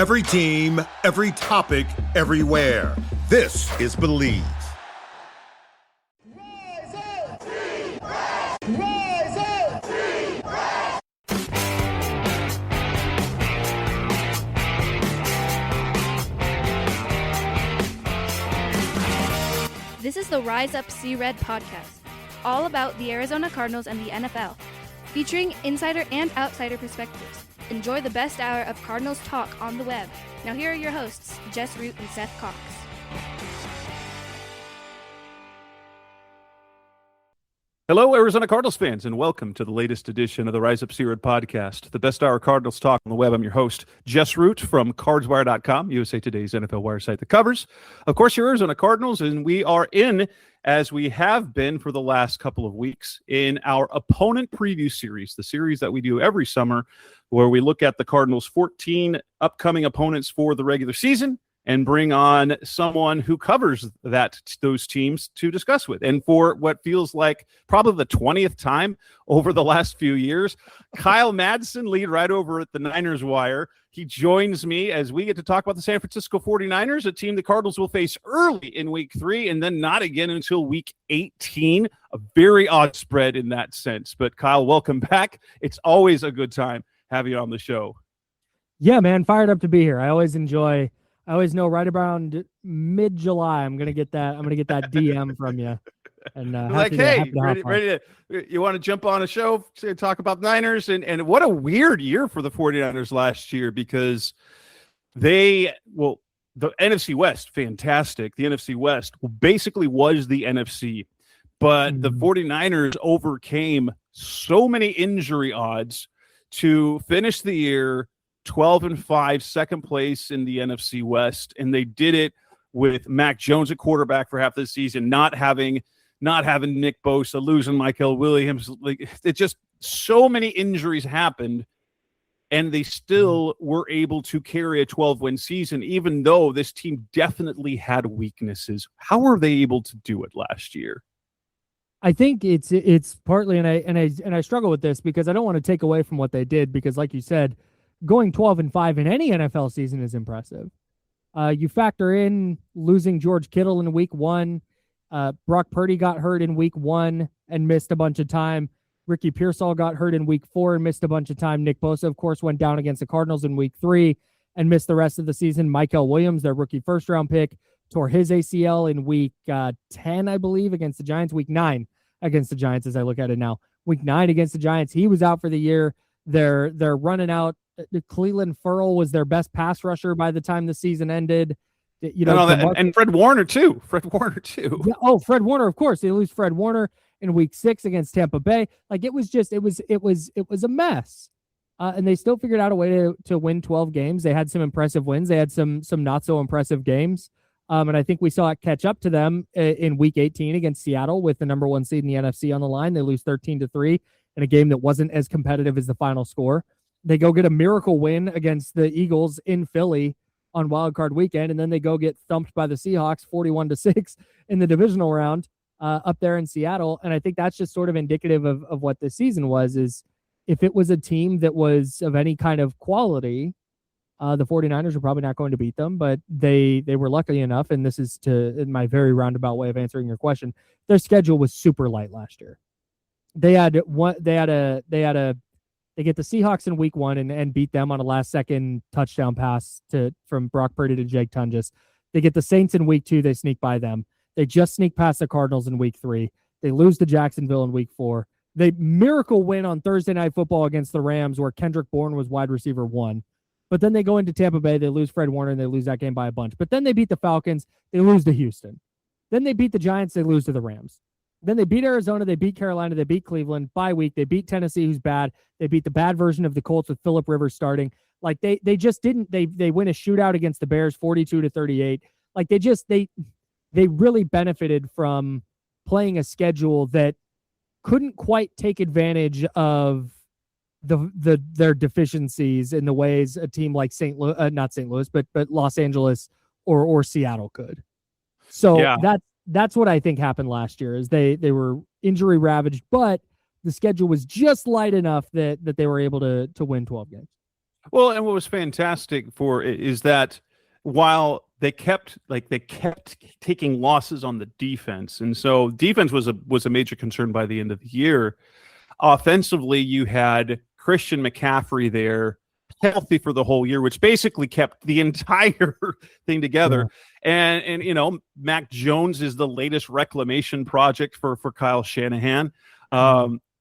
Every team, every topic, everywhere. This is Believe. Rise up! Team Rise! Rise up! Team Rise! This is the Rise Up See Red podcast, all about the Arizona Cardinals and the NFL, featuring insider and outsider perspectives. Enjoy the best hour of Cardinals talk on the web. Now here are your hosts, Jess Root and Seth Cox. Hello, Arizona Cardinals fans, and welcome to the latest edition of the Rise Up See Red podcast, the best hour of Cardinals talk on the web. I'm your host, Jess Root from CardsWire.com, USA Today's NFL wire site that covers, of course, your Arizona Cardinals, and we are in, as we have been for the last couple of weeks, in our opponent preview series, the series that we do every summer, where we look at the Cardinals' 14 upcoming opponents for the regular season and bring on someone who covers those teams to discuss with. And for what feels like probably the 20th time over the last few years, Kyle Madson, lead right over at the Niners Wire. He joins me as we get to talk about the San Francisco 49ers, a team the Cardinals will face early in week 3 and then not again until week 18. A very odd spread in that sense. But Kyle, welcome back. It's always a good time having you on the show. Yeah, man, fired up to be here. I always know right around mid-July I'm gonna get that DM from you. And like, hey, ready to you want to jump on a show to talk about Niners, and what a weird year for the 49ers last year, because the NFC West, fantastic. The NFC West basically was the NFC, but the 49ers overcame so many injury odds to finish the year 12-5, second place in the NFC West, and they did it with Mac Jones at quarterback for half the season, not having Nick Bosa, losing Michael Williams. Like, it just so many injuries happened, and they still were able to carry a 12-win season, even though this team definitely had weaknesses. How were they able to do it last year? I think it's partly, and I struggle with this because I don't want to take away from what they did, because like you said, going 12-5 in any NFL season is impressive. You factor in losing George Kittle in week 1. Brock Purdy got hurt in week 1 and missed a bunch of time. Ricky Pearsall got hurt in week 4 and missed a bunch of time. Nick Bosa, of course, went down against the Cardinals in week 3 and missed the rest of the season. Michael Williams, their rookie first-round pick, tore his ACL in week 10, I believe, against the Giants. Week 9 against the Giants, as I look at it now. Week 9 against the Giants, he was out for the year. They're running out. Cleveland Ferrell was their best pass rusher by the time the season ended. And Fred Warner too. Yeah, Fred Warner, of course. They lose Fred Warner in week 6 against Tampa Bay. Like, it was a mess. And they still figured out a way to win 12 games. They had some impressive wins. They had some not so impressive games. And I think we saw it catch up to them in week 18 against Seattle with the number 1 seed in the NFC on the line. They lose 13-3 in a game that wasn't as competitive as the final score. They go get a miracle win against the Eagles in Philly on Wild Card weekend, and then they go get thumped by the Seahawks 41-6 in the divisional round up there in Seattle. And I think that's just sort of indicative of what this season was, is if it was a team that was of any kind of quality, the 49ers were probably not going to beat them, but they were lucky enough, and this is in my very roundabout way of answering your question, their schedule was super light last year. They get the Seahawks in week 1 and beat them on a last-second touchdown pass from Brock Purdy to Jake Tunges. They get the Saints in week 2. They sneak by them. They just sneak past the Cardinals in week 3. They lose to Jacksonville in week 4. They miracle win on Thursday Night Football against the Rams, where Kendrick Bourne was wide receiver 1. But then they go into Tampa Bay. They lose Fred Warner, and they lose that game by a bunch. But then they beat the Falcons. They lose to Houston. Then they beat the Giants. They lose to the Rams. Then they beat Arizona, they beat Carolina, they beat Cleveland. Bye week, they beat Tennessee, who's bad. They beat the bad version of the Colts with Phillip Rivers starting. Like, they just didn't. They win a shootout against the Bears, 42-38. Like, they really benefited from playing a schedule that couldn't quite take advantage of their deficiencies in the ways a team like not St. Louis, but Los Angeles or Seattle could. So yeah. That's what I think happened last year, is they were injury ravaged, but the schedule was just light enough that they were able to win 12 games. Well, and what was fantastic for it is that while they kept taking losses on the defense, and so defense was a major concern by the end of the year. Offensively, you had Christian McCaffrey there, healthy for the whole year, which basically kept the entire thing together. Yeah. And Mac Jones is the latest reclamation project for Kyle Shanahan.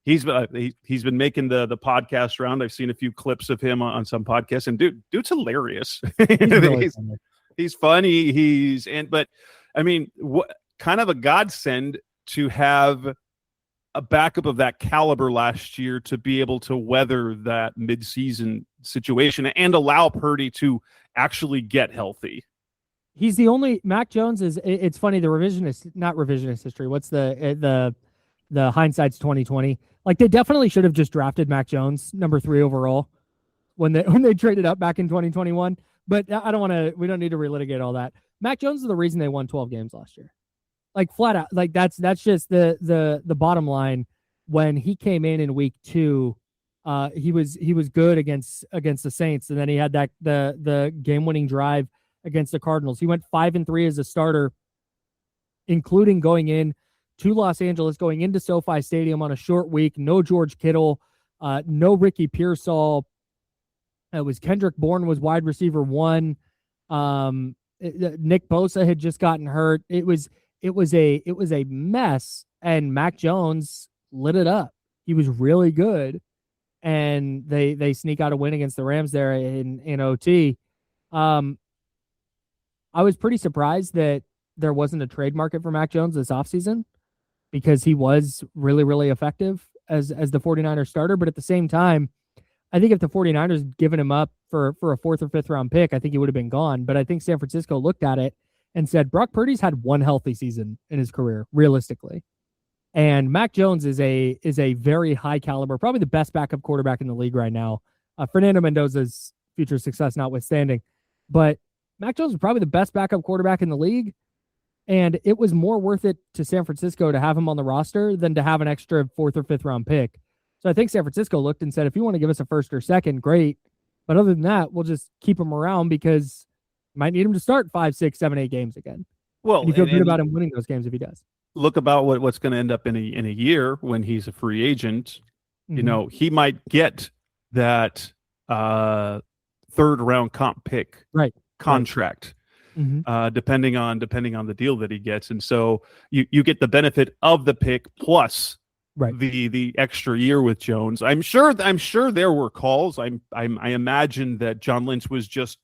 He's been making the podcast round. I've seen a few clips of him on some podcasts, and dude's hilarious. He's funny. But I mean, what kind of a godsend to have a backup of that caliber last year to be able to weather that midseason situation and allow Purdy to actually get healthy. He's the only Mac Jones is. It's funny, not revisionist history. What's the hindsight's 2020? Like, they definitely should have just drafted Mac Jones number 3 overall when they traded up back in 2021. But we don't need to relitigate all that. Mac Jones is the reason they won 12 games last year. Like, flat out, like that's just the bottom line. When he came in week 2, he was good against the Saints, and then he had the game-winning drive against the Cardinals. He went 5-3 as a starter, including going in to Los Angeles, going into SoFi Stadium on a short week. No George Kittle, no Ricky Pearsall. It was Kendrick Bourne was wide receiver 1. Nick Bosa had just gotten hurt. It was a mess, and Mac Jones lit it up. He was really good, and they sneak out a win against the Rams there in OT. I was pretty surprised that there wasn't a trade market for Mac Jones this offseason, because he was really, really effective as the 49ers starter. But at the same time, I think if the 49ers had given him up for a 4th or 5th round pick, I think he would have been gone. But I think San Francisco looked at it and said, Brock Purdy's had one healthy season in his career, realistically. And Mac Jones is a very high caliber, probably the best backup quarterback in the league right now. Fernando Mendoza's future success notwithstanding. But Mac Jones is probably the best backup quarterback in the league. And it was more worth it to San Francisco to have him on the roster than to have an extra 4th or 5th round pick. So I think San Francisco looked and said, if you want to give us a 1st or 2nd, great. But other than that, we'll just keep him around because might need him to start 5, 6, 7, 8 games again. Well, and you feel good about him winning those games if he does. Look about what's going to end up in a year when he's a free agent. Mm-hmm. He might get that 3rd round comp pick contract. Right. Mm-hmm. Depending on the deal that he gets, and so you get the benefit of the pick plus the extra year with Jones. I'm sure there were calls. I imagine that John Lynch was just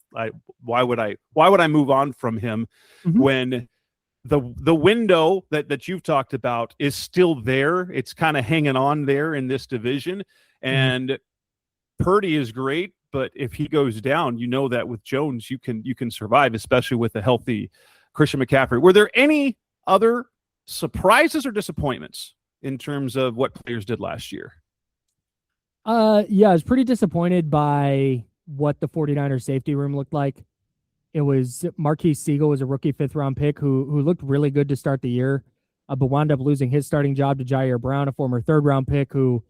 why would I move on from him when the window that you've talked about is still there. It's kind of hanging on there in this division, and Purdy is great. But if he goes down, that with Jones, you can survive, especially with a healthy Christian McCaffrey. Were there any other surprises or disappointments in terms of what players did last year? I was pretty disappointed by what the 49ers safety room looked like. It was Marquise Siegel was a rookie 5th round pick who looked really good to start the year, but wound up losing his starting job to Jair Brown, a former 3rd round pick who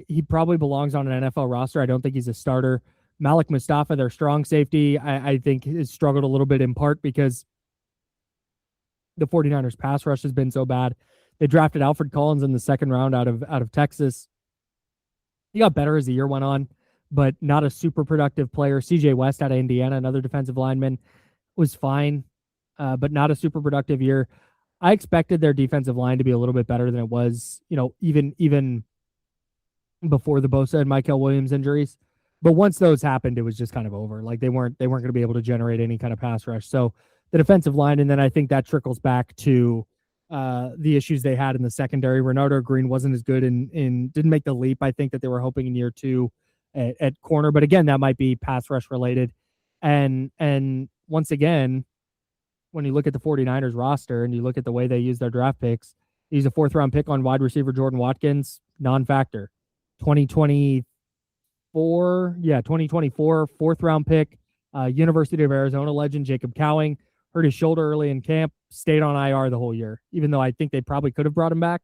he probably belongs on an NFL roster. I don't think he's a starter. Malik Mustafa, their strong safety, I think has struggled a little bit in part because the 49ers pass rush has been so bad. They drafted Alfred Collins in the 2nd round out of Texas. He got better as the year went on, but not a super productive player. CJ West out of Indiana, another defensive lineman, was fine, but not a super productive year. I expected their defensive line to be a little bit better than it was, even before the Bosa and Michael Williams injuries. But once those happened, it was just kind of over. Like they weren't going to be able to generate any kind of pass rush. So the defensive line, and then I think that trickles back to the issues they had in the secondary. Renardo Green wasn't as good and didn't make the leap I think that they were hoping in year 2 at corner. But again, that might be pass rush related. And once again, when you look at the 49ers roster and you look at the way they use their draft picks, they use a 4th round pick on wide receiver Jordan Watkins, non-factor. 2024, 4th round pick, University of Arizona legend Jacob Cowing hurt his shoulder early in camp, stayed on IR the whole year, even though I think they probably could have brought him back.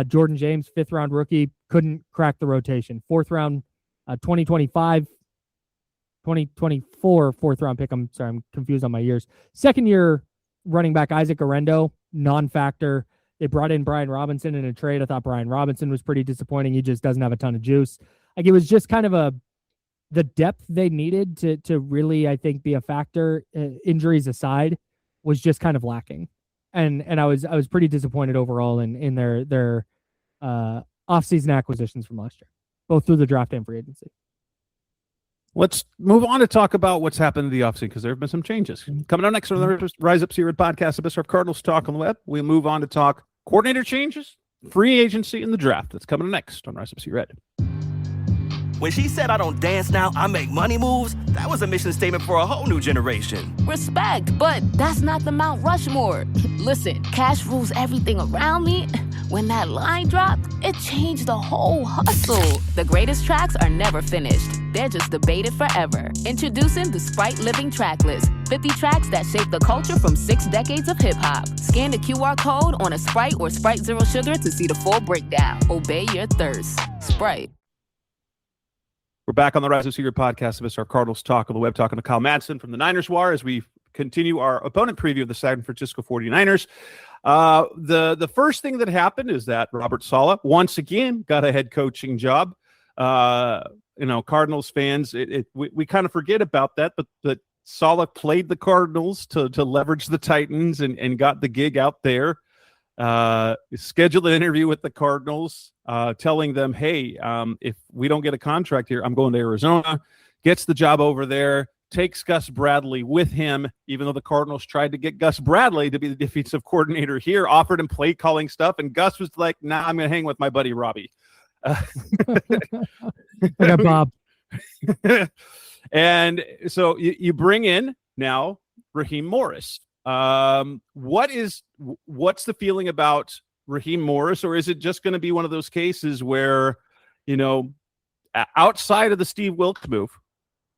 Jordan James, 5th round rookie, couldn't crack the rotation. 4th round 2025, 2024 fourth round pick. I'm sorry, I'm confused on my years. Second year running back Isaac Arendo, non-factor. They brought in Brian Robinson in a trade. I thought Brian Robinson was pretty disappointing. He just doesn't have a ton of juice. Like, it was just kind of the depth they needed to really, I think, be a factor, injuries aside, was just kind of lacking. And I was pretty disappointed overall in their offseason acquisitions from last year, both through the draft and free agency. Let's move on to talk about what's happened in the offseason, because there have been some changes. Coming up next on the Rise Up Seared podcast, the best of Cardinals talk on the web. We'll move on to talk coordinator changes, free agency, and the draft. That's coming next on Rise Up Seared. When she said, "I don't dance now, I make money moves," that was a mission statement for a whole new generation. Respect, but that's not the Mount Rushmore. Listen, cash rules everything around me. When that line dropped, it changed the whole hustle. The greatest tracks are never finished. They're just debated forever. Introducing the Sprite Living Tracklist. 50 tracks that shape the culture from 6 decades of hip-hop. Scan the QR code on a Sprite or Sprite Zero Sugar to see the full breakdown. Obey your thirst. Sprite. We're back on the Rise of Seared podcast. This is our Cardinals talk on the web, talking to Kyle Madson from the Niners Wire as we continue our opponent preview of the San Francisco 49ers. The first thing that happened is that Robert Saleh once again got a head coaching job. Cardinals fans, we kind of forget about that, but Saleh played the Cardinals to leverage the Titans and got the gig out there. Scheduled an interview with the Cardinals, telling them, hey, if we don't get a contract here, I'm going to Arizona. Gets the job over there, takes Gus Bradley with him, even though the Cardinals tried to get Gus Bradley to be the defensive coordinator here, offered him play calling stuff, and Gus was like, nah, I'm going to hang with my buddy Robbie. I got Bob. And so you bring in now Raheem Morris. What's the feeling about Raheem Morris, or is it just going to be one of those cases where, outside of the Steve Wilks move,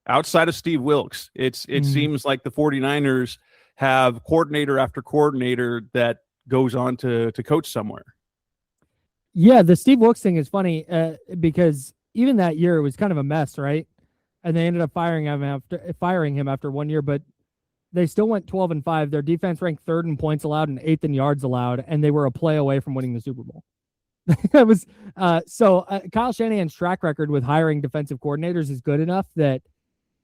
it seems like the 49ers have coordinator after coordinator that goes on to coach somewhere? Yeah, the Steve Wilks thing is funny because even that year it was kind of a mess, right? And they ended up firing him after 1 year, but they still went 12-5. Their defense ranked 3rd in points allowed and 8th in yards allowed, and they were a play away from winning the Super Bowl. That was Kyle Shanahan's track record with hiring defensive coordinators is good enough that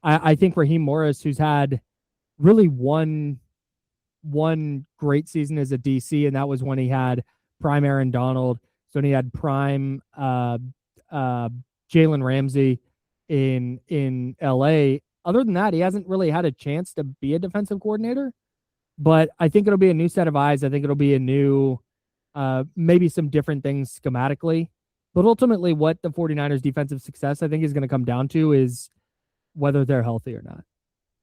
I think Raheem Morris, who's had really one great season as a DC, and that was when he had prime Aaron Donald. So when he had prime Jalen Ramsey in LA. Other than that, he hasn't really had a chance to be a defensive coordinator, but I think it'll be a new set of eyes. I think it'll be a new, maybe some different things schematically, but ultimately what the 49ers defensive success I think is going to come down to is whether they're healthy or not.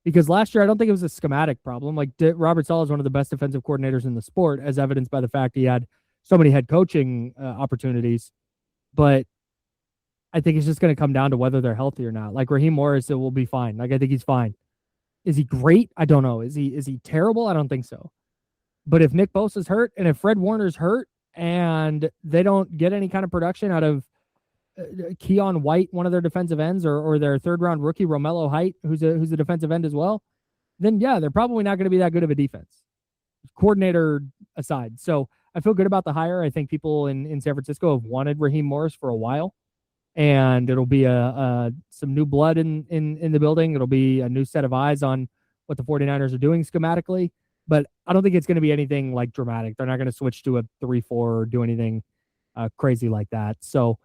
Because last year, I don't think it was a schematic problem. Like Robert Saleh is one of the best defensive coordinators in the sport, as evidenced by the fact he had so many head coaching opportunities. But I think it's just going to come down to whether they're healthy or not. Like Raheem Morris, it will be fine. Like I think he's fine. Is he great? I don't know. Is he terrible? I don't think so. But if Nick Bosa's hurt and if Fred Warner's hurt and they don't get any kind of production out of Keon White, one of their defensive ends, or their 3rd round rookie Romello Height, who's a defensive end as well, then yeah, they're probably not going to be that good of a defense, coordinator aside. So I feel good about the hire. I think people in San Francisco have wanted Raheem Morris for a while. And it'll be some new blood in the building. It'll be a new set of eyes on what the 49ers are doing schematically. But I don't think it's going to be anything like dramatic. They're not going to switch to a 3-4 or do anything crazy like that. So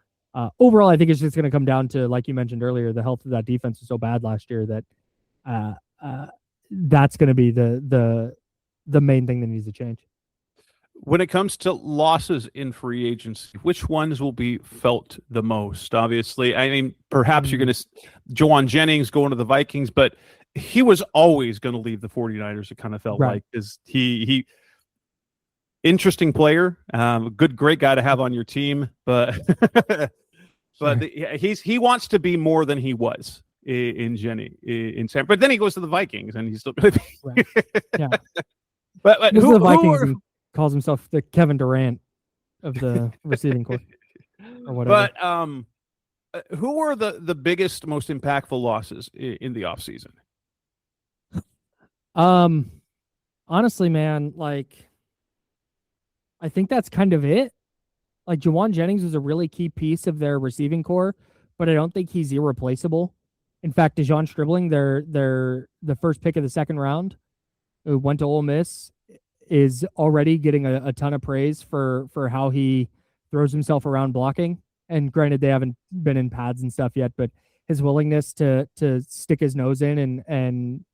overall, I think it's just going to come down to, like you mentioned earlier, the health of that defense was so bad last year that that's going to be the main thing that needs to change. When it comes to losses in free agency, which ones will be felt the most? Obviously, I mean, perhaps you're going to Jawan Jennings going to the Vikings, but he was always going to leave the 49ers. It kind of felt like, because he interesting player, great guy to have on your team, but he wants to be more than he was in San. But then he goes to the Vikings, and he's still going to be. Yeah. But who the Vikings? Calls himself the Kevin Durant of the receiving corps or whatever. Who were the biggest, most impactful losses in the offseason? Honestly, man, like I think that's kind of it. Like Jawan Jennings was a really key piece of their receiving core, but I don't think he's irreplaceable. In fact, DeJon Stribling, the first pick of the second round, who went to Ole Miss, is already getting a ton of praise for how he throws himself around blocking. And granted, they haven't been in pads and stuff yet, but his willingness to stick his nose in and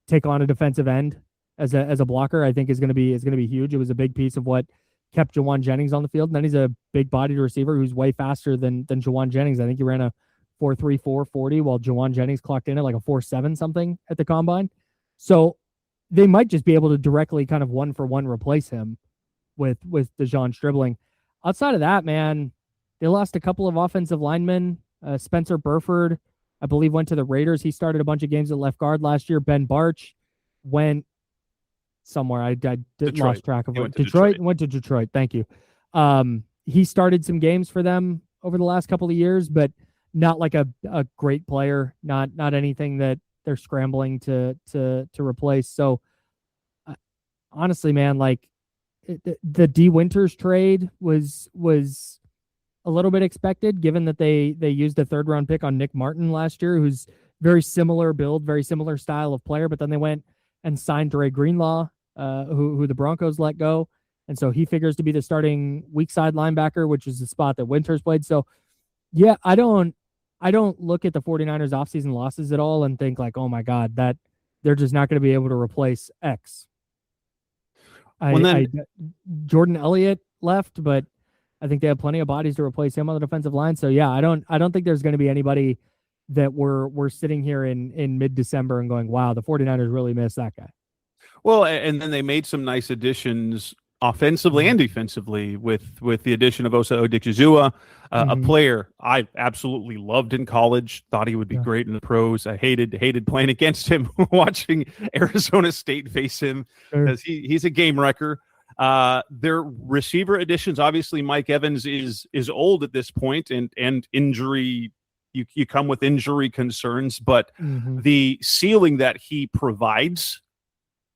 take on a defensive end as a blocker, I think is going to be huge. It was a big piece of what kept Jawan Jennings on the field. And then he's a big bodied receiver who's way faster than Jawan Jennings. I think he ran a 4.34 40 while Jawan Jennings clocked in at like a 4.7 something at the combine. So they might just be able to directly kind of 1-for-1 replace him with DeJon Stribling. Outside of that, man, they lost a couple of offensive linemen. Spencer Burford, I believe, went to the Raiders. He started a bunch of games at left guard last year. Ben Barch went somewhere. I lost track of it. Detroit went to Detroit. Thank you. He started some games for them over the last couple of years, but not like a great player. Not anything that they're scrambling to replace. So honestly, man, like the D Winters trade was a little bit expected, given that they used a 3rd-round pick on Nick Martin last year, who's very similar build, very similar style of player. But then they went and signed Dre Greenlaw, who the Broncos let go. And so he figures to be the starting weak side linebacker, which is the spot that Winters played. So yeah, I don't look at the 49ers offseason losses at all and think like, oh my God, that they're just not going to be able to replace X. Jordan Elliott left, but I think they have plenty of bodies to replace him on the defensive line. So yeah, I don't think there's going to be anybody that we're sitting here in mid-December and going, wow, the 49ers really missed that guy. Well, and then they made some nice additions offensively and defensively with the addition of Osa Odigizua, a player I absolutely loved in college, thought he would be great in the pros. I hated playing against him, watching Arizona State face him because he's a game wrecker. Their receiver additions, obviously Mike Evans is old at this point and injury, you come with injury concerns, but the ceiling that he provides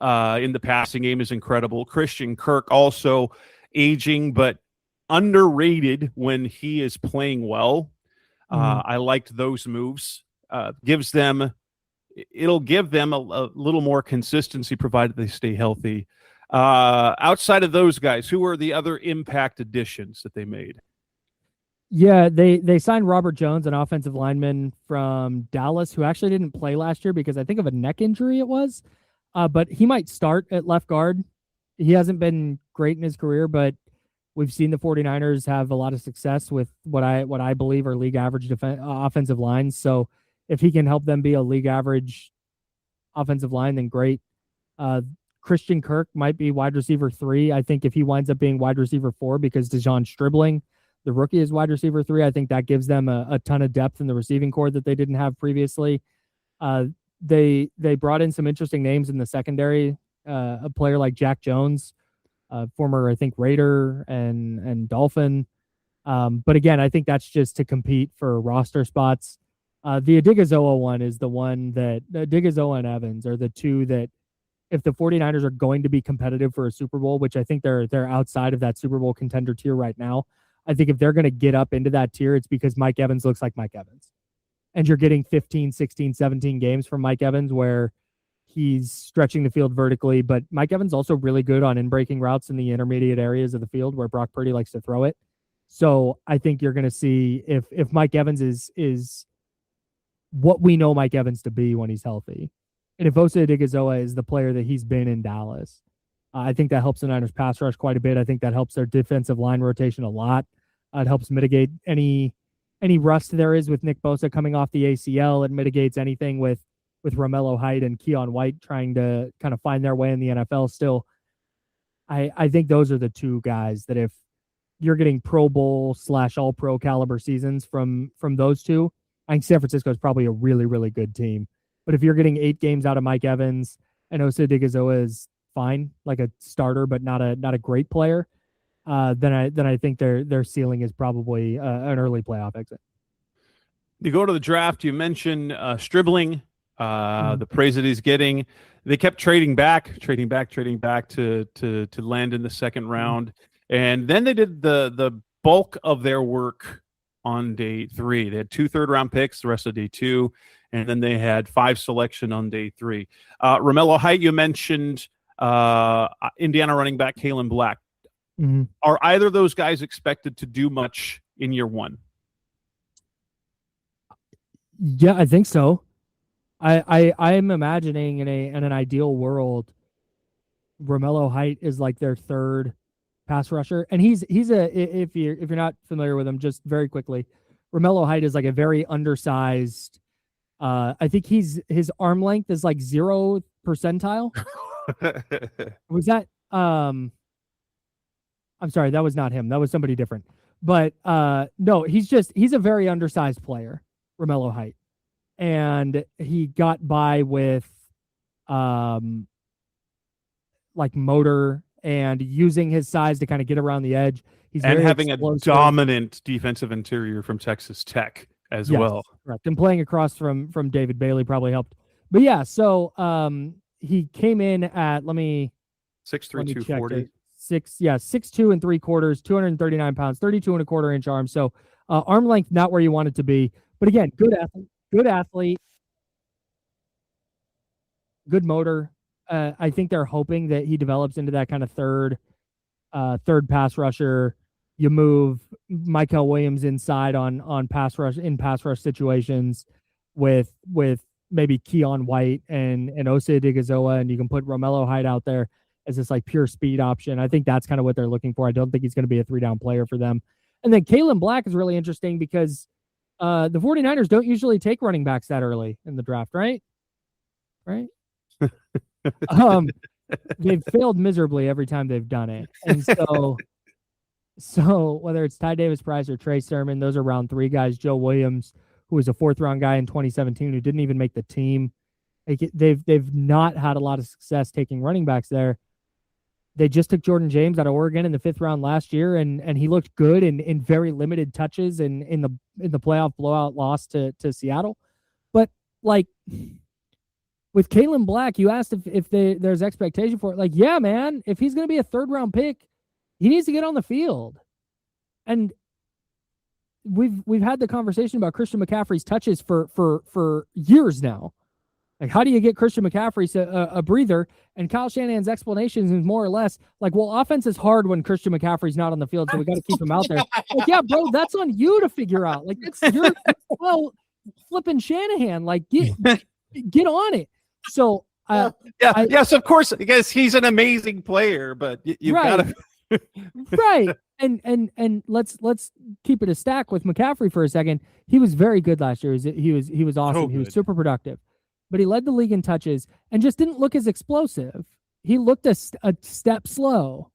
in the passing game is incredible. Christian Kirk also aging, but underrated when he is playing well. I liked those moves. It'll give them a little more consistency provided they stay healthy. Outside of those guys, who are the other impact additions that they made? Yeah, they signed Robert Jones, an offensive lineman from Dallas, who actually didn't play last year because I think of a neck injury it was. But he might start at left guard. He hasn't been great in his career, but we've seen the 49ers have a lot of success with what I believe are league average offensive lines. So if he can help them be a league average offensive line, then great. Christian Kirk might be wide receiver 3. I think if he winds up being wide receiver 4 because DeJon Stribling, the rookie, is wide receiver 3, I think that gives them a ton of depth in the receiving core that they didn't have previously. They brought in some interesting names in the secondary. A player like Jack Jones, former, I think, Raider and Dolphin. But again, I think that's just to compete for roster spots. The Odigizua one is the one that Odigizua and Evans are the two that, if the 49ers are going to be competitive for a Super Bowl, which I think they're outside of that Super Bowl contender tier right now, I think if they're going to get up into that tier, it's because Mike Evans looks like Mike Evans. And you're getting 15, 16, 17 games from Mike Evans where he's stretching the field vertically, but Mike Evans also really good on in-breaking routes in the intermediate areas of the field where Brock Purdy likes to throw it. So I think you're going to see if Mike Evans is what we know Mike Evans to be when he's healthy, and if Osa Odigizua is the player that he's been in Dallas, I think that helps the Niners pass rush quite a bit. I think that helps their defensive line rotation a lot. It helps mitigate any rust there is with Nick Bosa coming off the ACL. It mitigates anything with Romello Height and Keon White trying to kind of find their way in the NFL still. I think those are the two guys that if you're getting Pro Bowl / All-Pro caliber seasons from those two, I think San Francisco is probably a really, really good team. But if you're getting 8 games out of Mike Evans and Osa Odigizua is fine, like a starter, but not a great player, then I think their ceiling is probably an early playoff exit. You go to the draft, you mentioned Stribling, the praise that he's getting. They kept trading back to land in the second round. And then they did the bulk of their work on day 3. They had 2 third-round picks the rest of day 2, and then they had 5 selection on day 3. Romello Height, you mentioned Indiana running back Kalen Black. Mm-hmm. Are either of those guys expected to do much in year 1? Yeah, I think so. I'm imagining in an ideal world, Romello Height is like their third pass rusher, and he's if you're not familiar with him, just very quickly, Romello Height is like a very undersized. I think his arm length is like 0th percentile. Was that? I'm sorry, that was not him. That was somebody different. But no, he's a very undersized player, Romello Height. And he got by with like motor and using his size to kind of get around the edge. He's and very having explosive. A dominant defensive interior from Texas Tech as well. Correct. And playing across from David Bailey probably helped. But yeah, so he came in at 6'3", 240. 6'2" and 3/4, 239 pounds, 32 and a quarter inch arms. So arm length not where you want it to be, but again, good athlete, good motor. I think they're hoping that he develops into that kind of third pass rusher. You move Michael Williams inside on pass rush situations with maybe Keon White and Osa Digazoa, and you can put Romello Height out there as this like pure speed option. I think that's kind of what they're looking for. I don't think he's going to be a 3-down player for them. And then Kalen Black is really interesting because the 49ers don't usually take running backs that early in the draft, right? They've failed miserably every time they've done it. And so whether it's Ty Davis Price or Trey Sermon, those are round 3 guys. Joe Williams, who was a 4th-round guy in 2017 who didn't even make the team. They've not had a lot of success taking running backs there. They just took Jordan James out of Oregon in the 5th round last year, and he looked good in very limited touches in the playoff blowout loss to Seattle. But like with Kalen Black, you asked if there's expectation for it. Like, yeah, man, if he's going to be a 3rd-round pick, he needs to get on the field. And we've had the conversation about Christian McCaffrey's touches for years now. Like, how do you get Christian McCaffrey a breather? And Kyle Shanahan's explanation is more or less like, well, offense is hard when Christian McCaffrey's not on the field, so we got to keep him out there. Like, yeah, bro, that's on you to figure out. Like, that's your flipping Shanahan. Like, get on it. So yes, of course, because he's an amazing player, but you've got to right. And let's keep it a stack with McCaffrey for a second. He was very good last year. He was awesome. He was super productive. But he led the league in touches and just didn't look as explosive. He looked a step slow.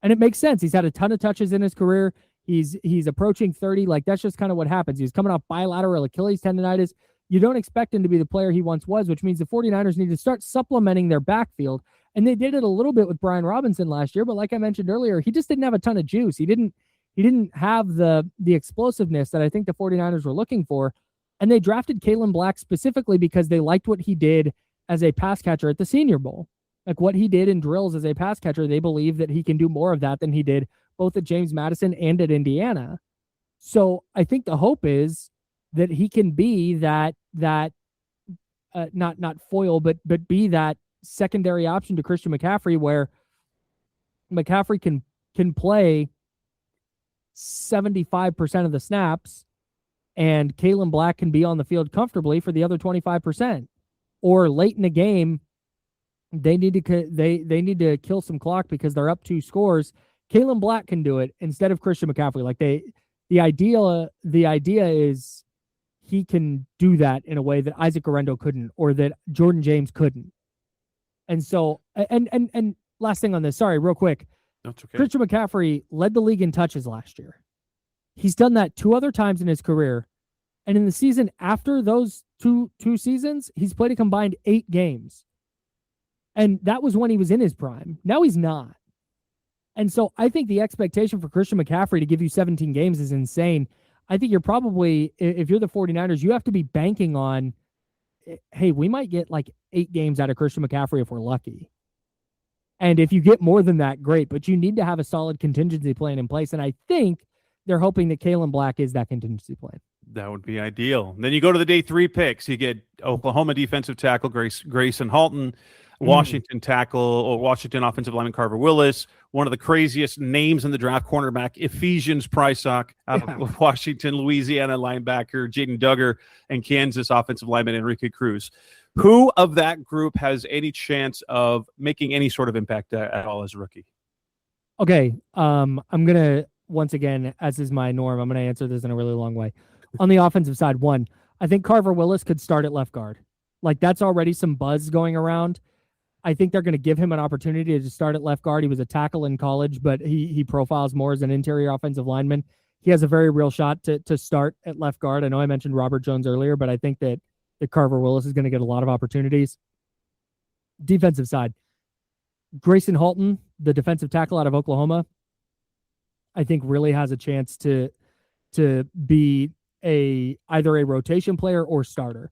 And it makes sense. He's had a ton of touches in his career. He's approaching 30. Like, that's just kind of what happens. He's coming off bilateral Achilles tendonitis. You don't expect him to be the player he once was, which means the 49ers need to start supplementing their backfield. And they did it a little bit with Brian Robinson last year, but like I mentioned earlier, he just didn't have a ton of juice. He didn't have the explosiveness that I think the 49ers were looking for. And they drafted Kalen Black specifically because they liked what he did as a pass catcher at the Senior Bowl. Like, what he did in drills as a pass catcher, they believe that he can do more of that than he did both at James Madison and at Indiana. So I think the hope is that he can be that not foil, but be that secondary option to Christian McCaffrey, where McCaffrey can play 75% of the snaps, and Kalen Black can be on the field comfortably for the other 25%. Or late in the game, they need to kill some clock because they're up 2 scores. Kalen Black can do it instead of Christian McCaffrey. Like, the idea is he can do that in a way that Isaac Guerrero couldn't, or that Jordan James couldn't. And so, and last thing on this, sorry, real quick. That's okay. Christian McCaffrey led the league in touches last year. He's done that 2 other times in his career. And in the season after those two seasons, he's played a combined 8 games. And that was when he was in his prime. Now he's not. And so I think the expectation for Christian McCaffrey to give you 17 games is insane. I think you're probably, if you're the 49ers, you have to be banking on, hey, we might get like 8 games out of Christian McCaffrey if we're lucky. And if you get more than that, great. But you need to have a solid contingency plan in place. And I think they're hoping that Kalen Black is that contingency plan. That would be ideal. Then you go to the day 3 picks. You get Oklahoma defensive tackle Grayson Halton, Washington tackle or Washington offensive lineman Carver Willis, one of the craziest names in the draft, cornerback Ephesians Prysock out of Washington, Louisiana linebacker Jaden Duggar, and Kansas offensive lineman Enrique Cruz. Who of that group has any chance of making any sort of impact at all as a rookie? Okay, I'm going to, once again, as is my norm, I'm going to answer this in a really long way. On the offensive side, one, I think Carver Willis could start at left guard. Like, that's already some buzz going around. I think they're going to give him an opportunity to start at left guard. He was a tackle in college, but he profiles more as an interior offensive lineman. He has a very real shot to start at left guard. I know I mentioned Robert Jones earlier, but I think that Carver Willis is going to get a lot of opportunities. Defensive side, Grayson Halton, the defensive tackle out of Oklahoma, I think really has a chance to be either a rotation player or starter.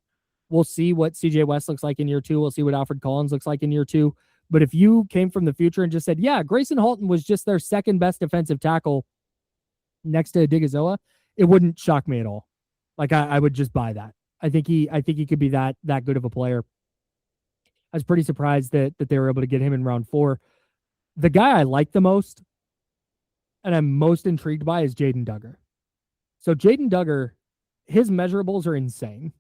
We'll see what CJ West looks like in year 2. We'll see what Alfred Collins looks like in year 2. But if you came from the future and just said, yeah, Grayson Halton was just their second best defensive tackle next to Digazoa, it wouldn't shock me at all. Like I would just buy that. I think he could be that good of a player. I was pretty surprised that they were able to get him in round 4. The guy I like the most and I'm most intrigued by is Jaden Duggar. So Jaden Duggar, his measurables are insane.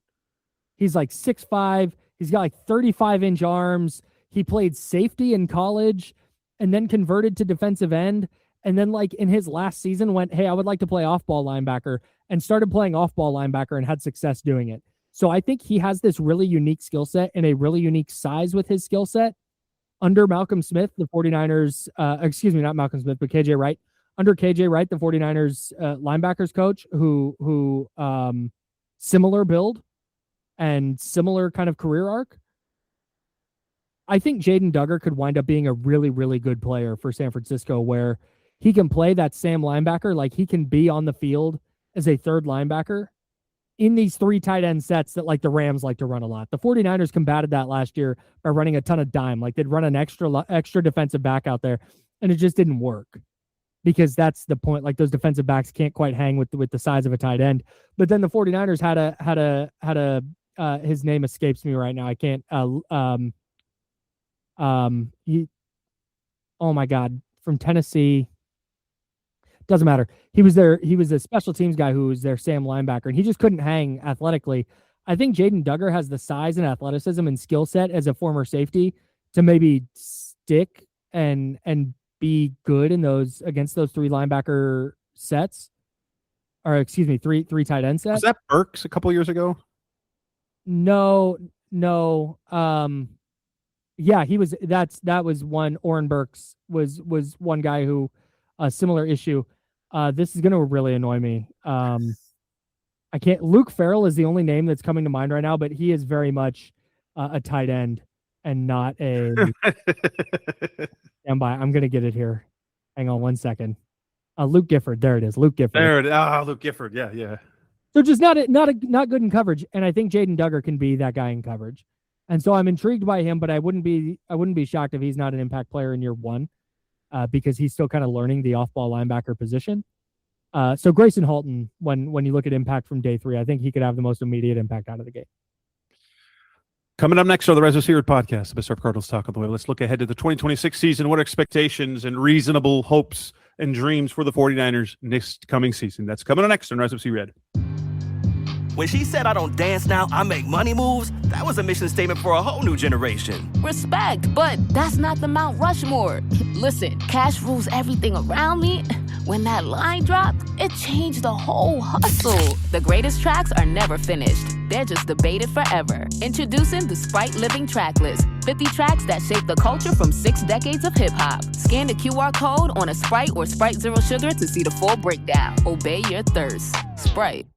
He's like 6'5". He's got like 35-inch arms. He played safety in college and then converted to defensive end. And then like in his last season went, hey, I would like to play off-ball linebacker, and started playing off-ball linebacker and had success doing it. So I think he has this really unique skill set and a really unique size with his skill set. Under Malcolm Smith, the 49ers, not Malcolm Smith, but KJ Wright. Under KJ Wright, the 49ers linebackers coach, who similar build and similar kind of career arc. I think Jaden Duggar could wind up being a really, really good player for San Francisco, where he can play that Sam linebacker. Like, he can be on the field as a third linebacker in these 3 tight end sets that like the Rams like to run a lot. The 49ers combated that last year by running a ton of dime. Like, they'd run an extra defensive back out there, and it just didn't work. Because that's the point. Like, those defensive backs can't quite hang with the size of a tight end. But then the 49ers had a his name escapes me right now. I can't. Oh my God, from Tennessee. Doesn't matter. He was a special teams guy who was their Sam linebacker, and he just couldn't hang athletically. I think Jaden Duggar has the size and athleticism and skill set as a former safety to maybe stick and be good in those against those 3 linebacker sets, or excuse me, three tight end sets. Was that Burks a couple years ago? No. Yeah, he was. That was one. Oren Burks was one guy who a similar issue. This is going to really annoy me. I can't. Luke Farrell is the only name that's coming to mind right now, but he is very much a tight end and not a. Stand by. I'm going to get it here. Hang on one second. Luke Gifford. There it is. Luke Gifford. There it is. Luke Gifford. Yeah. So just not good in coverage. And I think Jaden Duggar can be that guy in coverage. And so I'm intrigued by him, but I wouldn't be shocked if he's not an impact player in year 1, because he's still kind of learning the off-ball linebacker position. So Grayson Halton, when you look at impact from day 3, I think he could have the most immediate impact out of the game. Coming up next on the Rise of Seaward podcast, the Best of Cardinals Talk on the Way. Let's look ahead to the 2026 season. What are expectations and reasonable hopes and dreams for the 49ers next coming season? That's coming up next on Rise of Seaward. When she said, I don't dance now, I make money moves, that was a mission statement for a whole new generation. Respect, but that's not the Mount Rushmore. Listen, cash rules everything around me. When that line dropped, it changed the whole hustle. The greatest tracks are never finished. They're just debated forever. Introducing the Sprite Living Track List. 50 tracks that shape the culture from 6 decades of hip-hop. Scan the QR code on a Sprite or Sprite Zero Sugar to see the full breakdown. Obey your thirst. Sprite.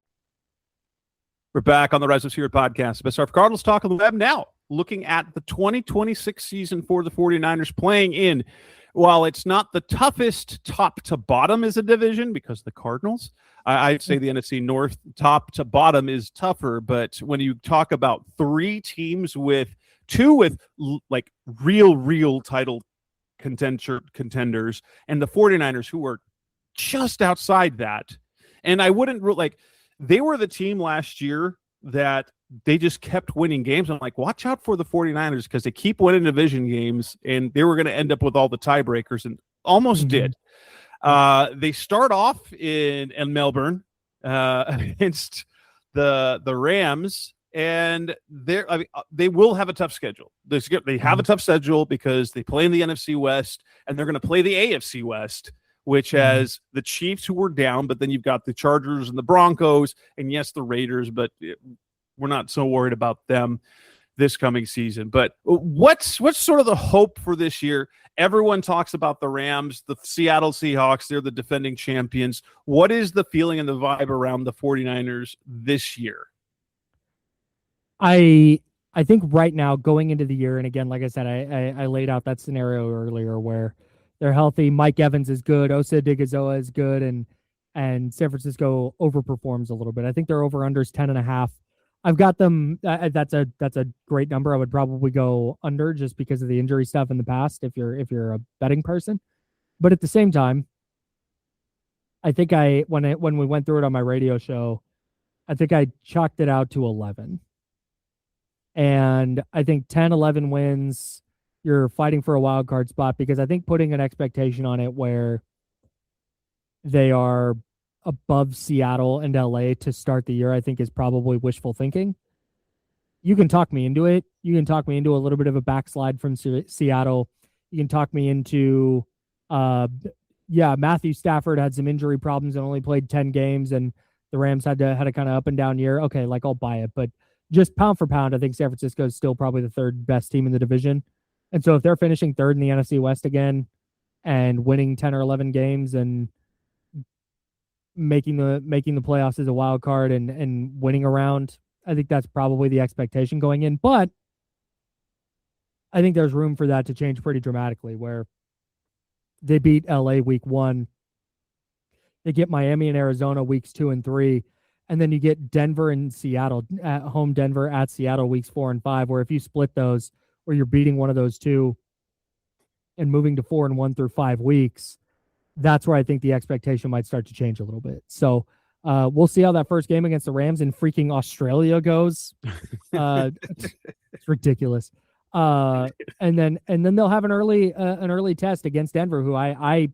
We're back on the Rise of Seaward podcast, the Best of Cardinals Talk on the Web now, looking at the 2026 season for the 49ers, playing in while it's not the toughest top to bottom as a division, because the Cardinals, I'd say the NFC North top to bottom is tougher. But when you talk about three teams two with like real title contenders, and the 49ers who are just outside that, and I wouldn't they were the team last year that they just kept winning games. I'm like, watch out for the 49ers because they keep winning division games, and they were going to end up with all the tiebreakers, and almost did. They start off in Melbourne against the Rams, and they will have a tough schedule. They have a tough schedule because they play in the NFC West, and they're going to play the AFC West, which has the Chiefs, who were down, but then you've got the Chargers and the Broncos, and yes, the Raiders, but we're not so worried about them this coming season. But what's sort of the hope for this year? Everyone talks about the Rams, the Seattle Seahawks. They're the defending champions. What is the feeling and the vibe around the 49ers this year? I think right now, going into the year, and again, like I said, I laid out that scenario earlier where they're healthy. Mike Evans is good. Osa Odighizola is good, and San Francisco overperforms a little bit. I think their over-unders 10.5. I've got them. That's a great number. I would probably go under just because of the injury stuff in the past. If you're a betting person, but at the same time, I think when we went through it on my radio show, I think I chalked it out to 11, and I think 10, 11 wins. You're fighting for a wild card spot because I think putting an expectation on it where they are above Seattle and LA to start the year, I think is probably wishful thinking. You can talk me into it. You can talk me into a little bit of a backslide from Seattle. You can talk me into, Matthew Stafford had some injury problems and only played 10 games, and the Rams had a kind of up and down year. Okay, I'll buy it. But just pound for pound, I think San Francisco is still probably the third best team in the division. And so if they're finishing third in the NFC West again and winning 10 or 11 games and making the playoffs as a wild card and winning around, I think that's probably the expectation going in. But I think there's room for that to change pretty dramatically, where they beat LA week 1. They get Miami and Arizona weeks 2 and 3. And then you get Denver and Seattle at home, Denver at Seattle weeks 4 and 5, where if you split those, where you're beating one of those two and moving to 4 and 1 through 5 weeks, that's where I think the expectation might start to change a little bit. So we'll see how that first game against the Rams in freaking Australia goes. It's ridiculous. And then they'll have an early test against Denver, who I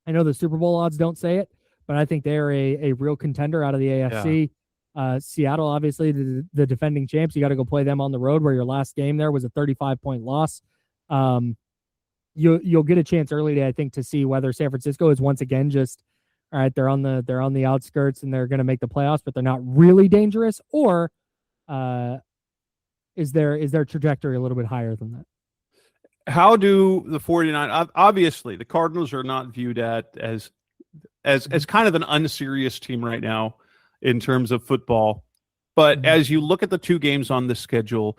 know the Super Bowl odds don't say it, but I think they're a real contender out of the AFC. Yeah. Seattle, obviously the defending champs. You got to go play them on the road, where your last game there was a 35-point loss. You'll get a chance early, I think, to see whether San Francisco is once again just all right. They're on the outskirts and they're going to make the playoffs, but they're not really dangerous, or is their trajectory a little bit higher than that? How do the 49? Obviously, the Cardinals are not viewed as kind of an unserious team right now in terms of football. But as you look at the two games on the schedule,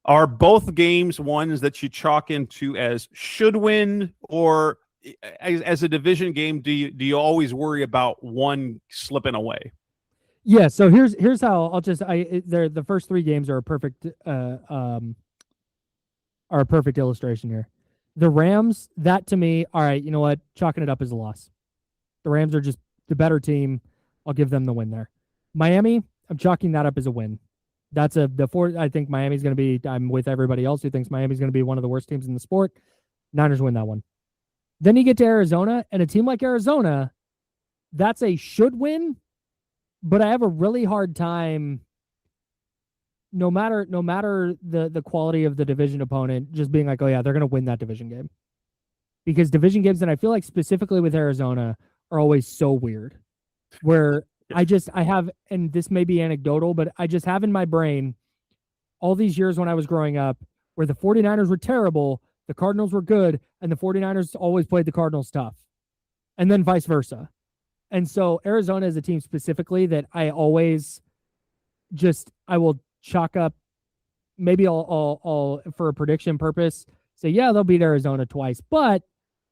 are both games ones that you chalk into as should win, or as a division game, do you always worry about one slipping away? Yeah, so here's how I'll just the first 3 games are a perfect illustration here. The Rams, that to me, all right, you know what? Chalking it up as a loss. The Rams are just the better team. I'll give them the win there. Miami, I'm chalking that up as a win. That's I think Miami's going to be, I'm with everybody else who thinks Miami's going to be one of the worst teams in the sport. Niners win that one. Then you get to Arizona, and a team like Arizona, that's a should win, but I have a really hard time, no matter the quality of the division opponent, just being like, oh yeah, they're going to win that division game. Because division games, and I feel like specifically with Arizona, are always so weird, where I have, and this may be anecdotal, but I just have in my brain all these years when I was growing up where the 49ers were terrible, the Cardinals were good, and the 49ers always played the Cardinals tough, and then vice versa. And so Arizona is a team specifically that I always I will chalk up, maybe I'll for a prediction purpose, say, yeah, they'll beat Arizona twice, but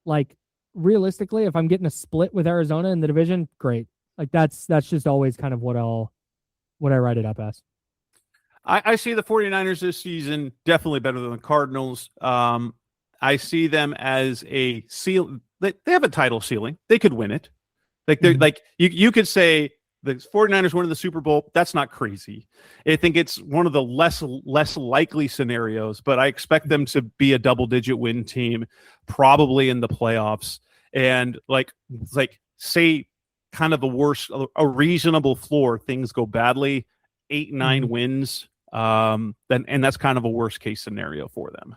Like realistically, if I'm getting a split with Arizona in the division, great. Like that's just always kind of what I write it up as. I see the 49ers this season definitely better than the Cardinals. I see them as a seal. They have a title ceiling. They could win it. Like they're like you could say the 49ers winning the Super Bowl. That's not crazy. I think it's one of the less likely scenarios, but I expect them to be a double-digit win team, probably in the playoffs. And like say kind of a reasonable floor, things go badly, 8-9 wins. And that's kind of a worst case scenario for them.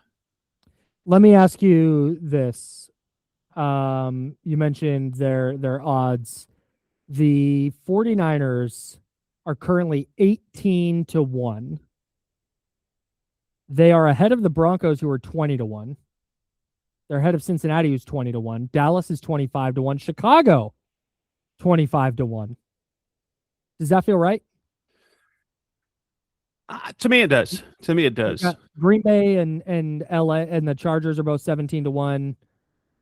Let me ask you this. You mentioned their odds. The 49ers are currently 18-1. They are ahead of the Broncos, who are 20-1. They're ahead of Cincinnati, who's 20-1. Dallas is 25-1. Chicago, 25-1. Does that feel right? To me, it does. Green Bay and LA and the Chargers are both 17-1.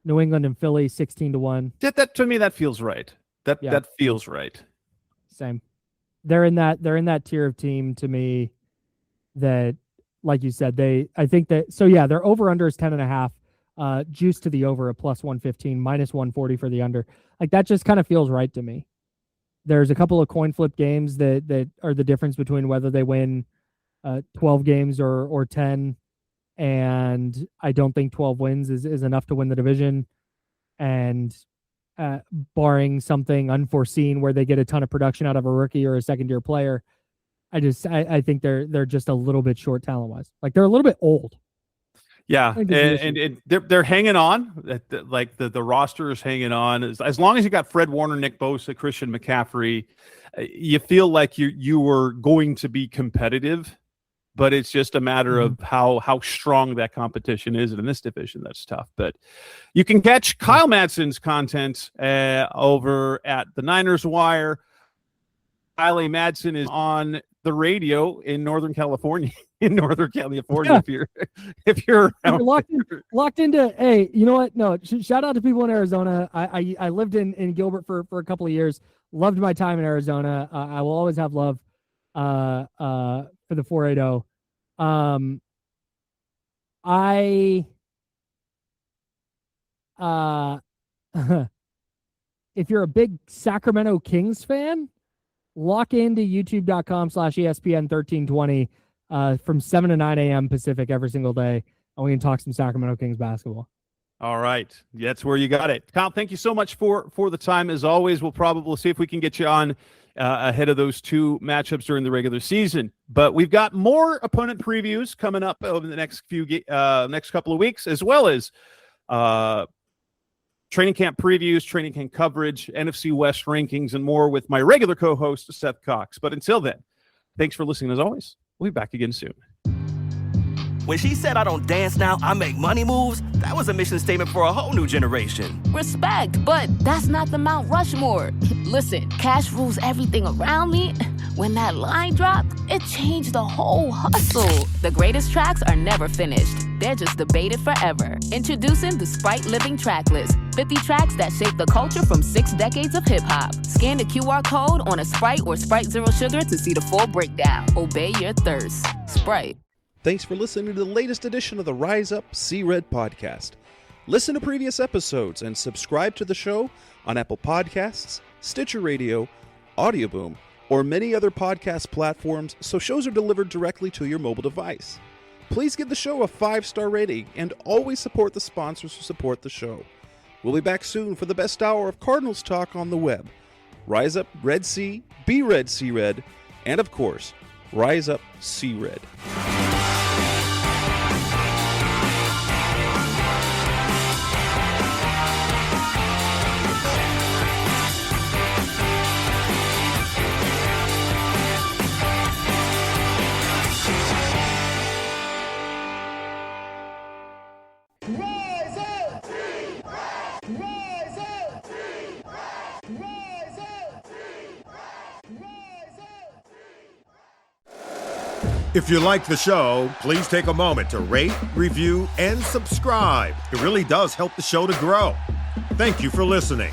New England and Philly 16-1. That to me, that feels right. That feels right. Same. They're in that tier of team to me that, like you said, I think that, so yeah, their over under is 10.5. Juice to the over at +115, -140 for the under. Like that just kind of feels right to me. There's a couple of coin flip games that are the difference between whether they win 12 games or 10. And I don't think 12 wins is enough to win the division. And barring something unforeseen where they get a ton of production out of a rookie or a second-year player, I think they're just a little bit short talent-wise. Like they're a little bit old. Yeah, and they're hanging on. Like the roster is hanging on. As long as you got Fred Warner, Nick Bosa, Christian McCaffrey, you feel like you were going to be competitive. But it's just a matter of how strong that competition is. And in this division, that's tough. But you can catch Kyle Madson's content over at the Niners Wire. Kyle Madson is on the radio in Northern California. If you're locked into, hey, you know what? No, shout out to people in Arizona. I lived in Gilbert for a couple of years. Loved my time in Arizona. I will always have love for the 480. If you're a big Sacramento Kings fan, lock into youtube.com/ESPN 1320 from 7 to 9 a.m. Pacific every single day, and we can talk some Sacramento Kings basketball. All right. That's where you got it. Kyle, thank you so much for the time. As always, we'll probably see if we can get you on ahead of those two matchups during the regular season. But we've got more opponent previews coming up over the next couple of weeks, as well as training camp previews, training camp coverage, NFC West rankings, and more with my regular co-host, Seth Cox. But until then, thanks for listening as always. We'll be back again soon. When she said, I don't dance now, I make money moves, that was a mission statement for a whole new generation. Respect, but that's not the Mount Rushmore. Listen, cash rules everything around me. When that line dropped, it changed the whole hustle. The greatest tracks are never finished. They're just debated forever. Introducing the Sprite Living Tracklist. 50 tracks that shape the culture from 6 decades of hip-hop. Scan the QR code on a Sprite or Sprite Zero Sugar to see the full breakdown. Obey your thirst. Sprite. Thanks for listening to the latest edition of the Rise Up, See Red podcast. Listen to previous episodes and subscribe to the show on Apple Podcasts, Stitcher Radio, Audioboom, or many other podcast platforms so shows are delivered directly to your mobile device. Please give the show a 5-star rating and always support the sponsors who support the show. We'll be back soon for the best hour of Cardinals talk on the web. Rise Up, Red Sea, Be Red, See Red, and of course, Rise Up, See Red. Rise up! Rise up! Rise up! Rise up! If you like the show, please take a moment to rate, review, and subscribe. It really does help the show to grow. Thank you for listening.